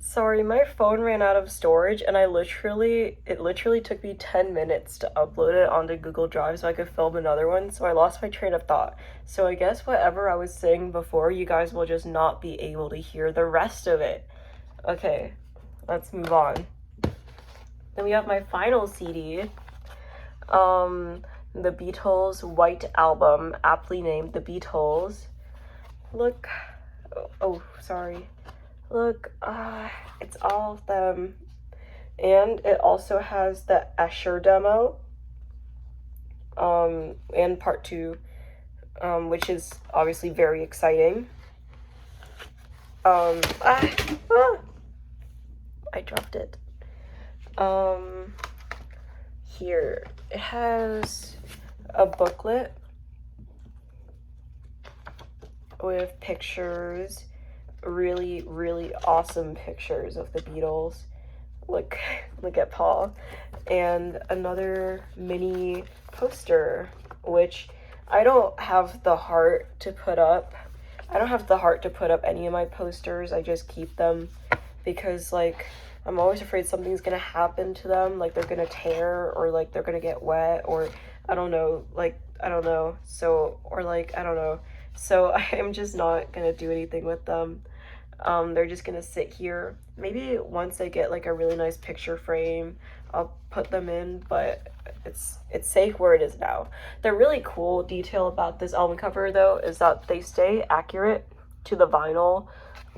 Sorry, my phone ran out of storage and it literally took me 10 minutes to upload it onto Google Drive so I could film another one, so I lost my train of thought. So I guess whatever I was saying before, you guys will just not be able to hear the rest of it. Okay, let's move on. Then we have my final CD, the Beatles White Album, aptly named The Beatles. Look, oh, sorry. Look, it's all of them. And it also has the Escher demo, and part 2, which is obviously very exciting. I dropped it. Here, it has a booklet with pictures, really, really awesome pictures of the Beatles. Look at Paul. And another mini poster, which I don't have the heart to put up. I don't have the heart to put up any of my posters. I just keep them because, like, I'm always afraid something's gonna happen to them, like they're gonna tear, or like they're gonna get wet, or I don't know, so, or like, I don't know. So I'm just not gonna do anything with them. They're just gonna sit here. Maybe once I get like a really nice picture frame, I'll put them in, but it's safe where it is now. The really cool detail about this album cover, though, is that they stay accurate to the vinyl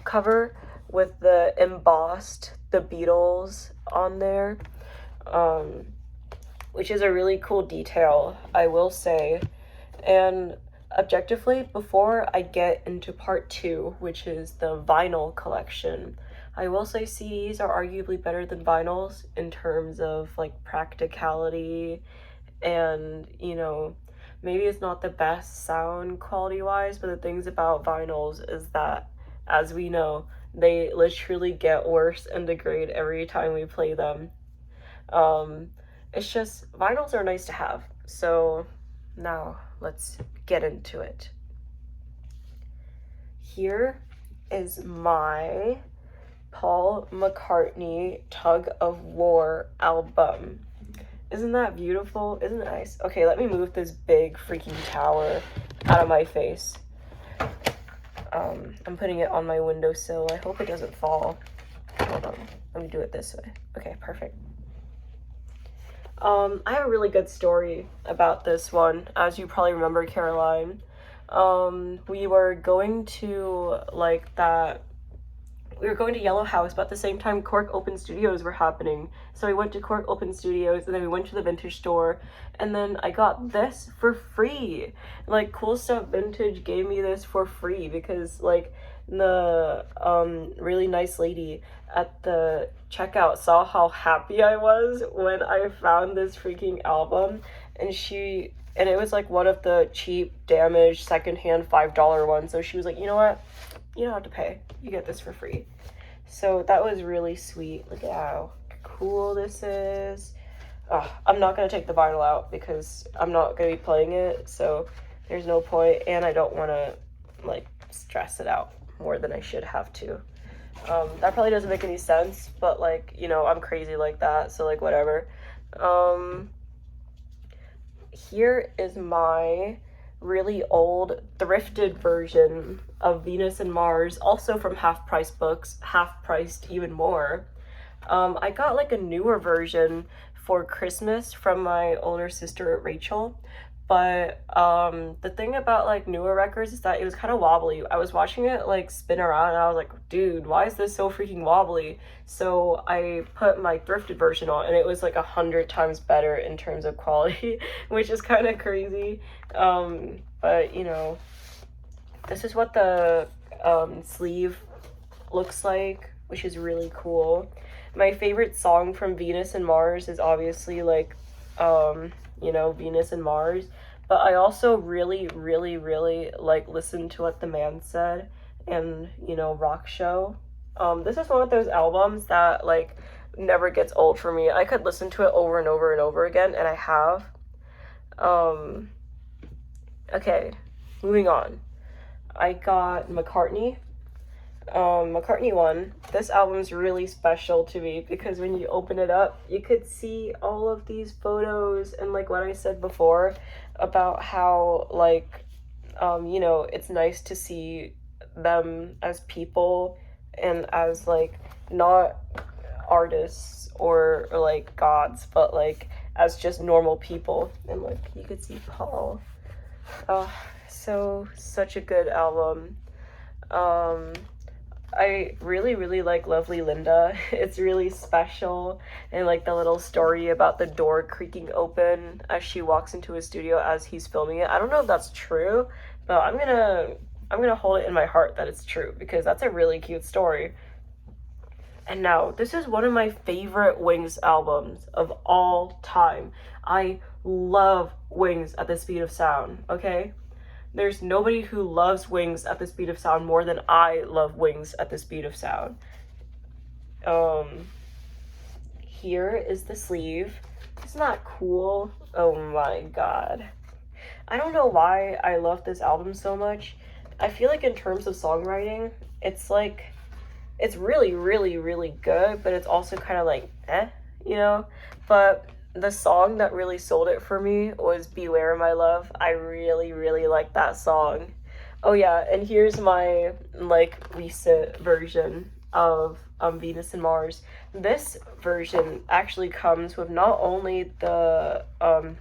cover with the embossed The Beatles on there, which is a really cool detail, I will say. And objectively, before I get into part 2, which is the vinyl collection, I will say CDs are arguably better than vinyls in terms of like practicality, and maybe it's not the best sound quality wise, but the things about vinyls is that, as we know, they literally get worse and degrade every time we play them. It's just, vinyls are nice to have. So now let's get into it. Here is my Paul McCartney Tug of War album. Isn't that beautiful? Isn't it nice? Okay, let me move this big freaking tower out of my face. I'm putting it on my windowsill. I hope it doesn't fall. Hold on. Let me do it this way. Okay, perfect. I have a really good story about this one, as you probably remember, Caroline. We were going to Yellow House, but at the same time Cork Open Studios were happening. So we went to Cork Open Studios, and then we went to the vintage store, and then I got this for free. Like, Cool Stuff Vintage gave me this for free because, like, the really nice lady at the checkout saw how happy I was when I found this freaking album, and it was like one of the cheap, damaged, secondhand $5 ones. So she was like, you know what? You don't have to pay. You get this for free. So that was really sweet. Look at how cool this is. I'm not going to take the vinyl out because I'm not going to be playing it. So there's no point. And I don't want to, like, stress it out more than I should have to. That probably doesn't make any sense. But, like, I'm crazy like that. So, like, whatever. Here is my really old thrifted version of Venus and Mars, also from Half Price Books, half priced even more. I got like a newer version for Christmas from my older sister Rachel, but the thing about like newer records is that it was kind of wobbly. I was watching it like spin around and I was like, dude, why is this so freaking wobbly? So I put my thrifted version on, and it was like 100 times better in terms of quality, which is kind of crazy. But this is what the sleeve looks like, which is really cool. My favorite song from Venus and Mars is obviously like Venus and Mars, but I also really, really, really like listen to What the Man Said and Rock Show. This is one of those albums that like never gets old for me. I could listen to it over and over and over again, and I have. Okay, moving on. I got McCartney. McCartney one. This album's really special to me because when you open it up, you could see all of these photos and like what I said before about how like you know, it's nice to see them as people and as like not artists or like gods, but like as just normal people. And like you could see Paul. Oh, so such a good album. Um, I really, really like Lovely Linda. It's really special. And like the little story about the door creaking open as she walks into his studio as he's filming it. I don't know if that's true, but I'm gonna hold it in my heart that it's true because that's a really cute story. And now, this is one of my favorite Wings albums of all time. I love Wings at the Speed of Sound, okay? There's nobody who loves Wings at the Speed of Sound more than I love Wings at the Speed of Sound. Here is the sleeve. Isn't that cool? Oh my god. I don't know why I love this album so much. I feel like in terms of songwriting, it's like, it's really, really, really good, but it's also kind of like, you know? But the song that really sold it for me was Beware My Love. I really, really like that song. Oh yeah, and here's my like recent version of Venus and Mars. This version actually comes with not only the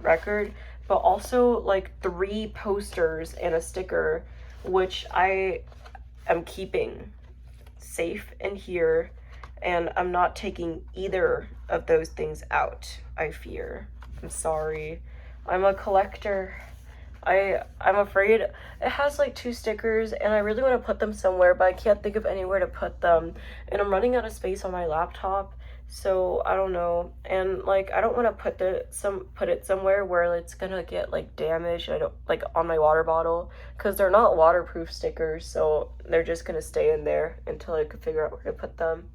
record, but also like 3 posters and a sticker, which I am keeping safe in here, and I'm not taking either of those things out, I fear. I'm sorry. I'm a collector. I'm afraid it has like 2 stickers and I really want to put them somewhere, but I can't think of anywhere to put them. And I'm running out of space on my laptop, so I don't know. And like I don't want to put it somewhere where it's gonna get like damaged. I don't like on my water bottle because they're not waterproof stickers, so they're just gonna stay in there until I can figure out where to put them.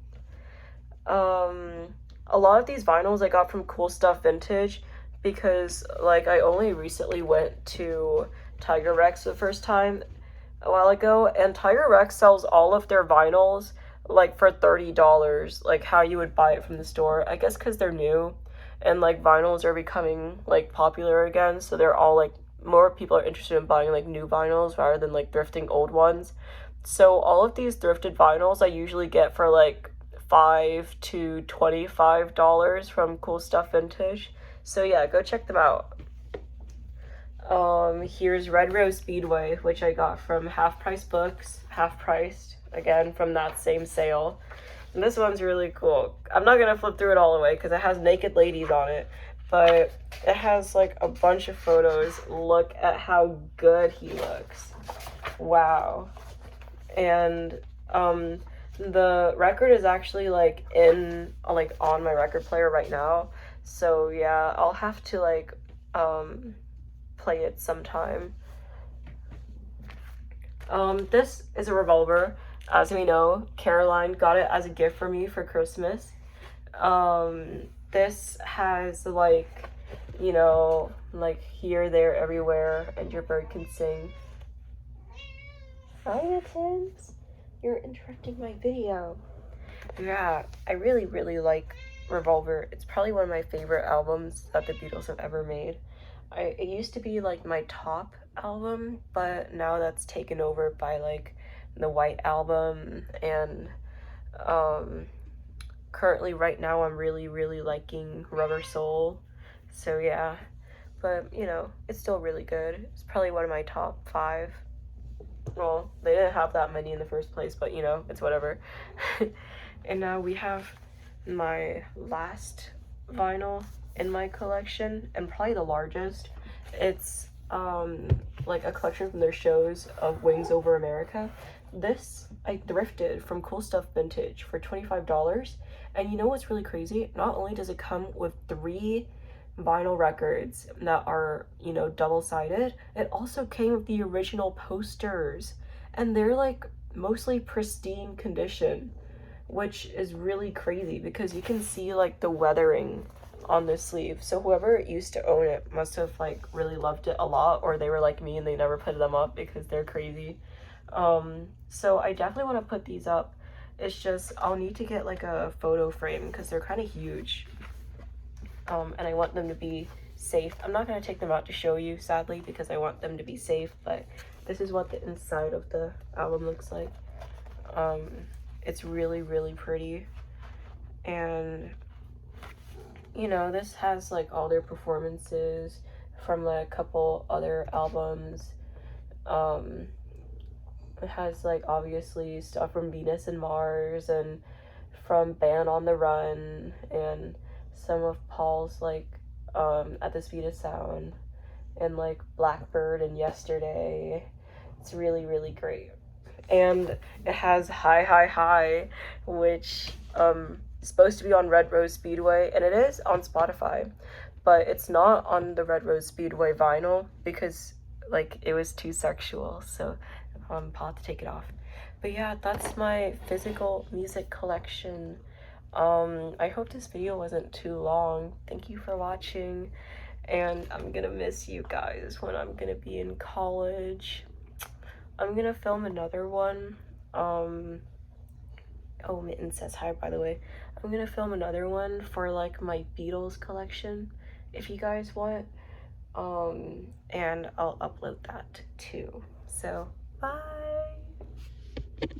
A lot of these vinyls I got from Cool Stuff Vintage because like I only recently went to Tiger Rex the first time a while ago, and Tiger Rex sells all of their vinyls like for $30, like how you would buy it from the store. I guess because they're new and like vinyls are becoming like popular again, so they're all like more people are interested in buying like new vinyls rather than like thrifting old ones. So all of these thrifted vinyls I usually get for like $5 to $25 from Cool Stuff Vintage. So yeah, go check them out. Here's Red Rose Speedway, which I got from Half Price Books, half priced, again from that same sale. And this one's really cool. I'm not gonna flip through it all the way because it has naked ladies on it, but it has like a bunch of photos. Look at how good he looks. Wow. And the record is actually like on my record player right now, so yeah, I'll have to like play it sometime. This is a Revolver. As we know, Caroline got it as a gift for me for Christmas. This has like, you know, like here, there, everywhere, and your bird can sing. Hi, Mittens. You're interrupting my video. Yeah, I really, really like Revolver. It's probably one of my favorite albums that the Beatles have ever made. It used to be like my top album, but now that's taken over by like the White Album, and currently right now I'm really, really liking Rubber Soul. So yeah, but you know, it's still really good. It's probably one of my top 5. Well, they didn't have that many in the first place, but you know, it's whatever. And now we have my last vinyl in my collection, and probably the largest. It's like a collection from their shows of Wings Over America. This I thrifted from Cool Stuff Vintage for $25. And you know what's really crazy? Not only does it come with 3 vinyl records that are, you know, double-sided, it also came with the original posters, and they're like mostly pristine condition, which is really crazy because you can see like the weathering on the sleeve. So whoever used to own it must have like really loved it a lot, or they were like me and they never put them up because they're crazy. So I definitely want to put these up. It's just I'll need to get like a photo frame because they're kind of huge. And I want them to be safe. I'm not going to take them out to show you, sadly, because I want them to be safe, but this is what the inside of the album looks like. It's really, really pretty. And, you know, this has like all their performances from like a couple other albums. It has like obviously stuff from Venus and Mars and from Band on the Run and some of Paul's like At the Speed of Sound and like Blackbird and Yesterday. It's really, really great. And it has High High High, which is supposed to be on Red Rose Speedway, and it is on Spotify, but it's not on the Red Rose Speedway vinyl because like it was too sexual, so I'll have to take it off. But yeah, that's my physical music collection. I hope this video wasn't too long. Thank you for watching, and I'm gonna miss you guys when I'm gonna be in college. I'm gonna film another one. Oh, Mitten says hi, by the way. I'm gonna film another one for like my Beatles collection, if you guys want. And I'll upload that too. So, bye!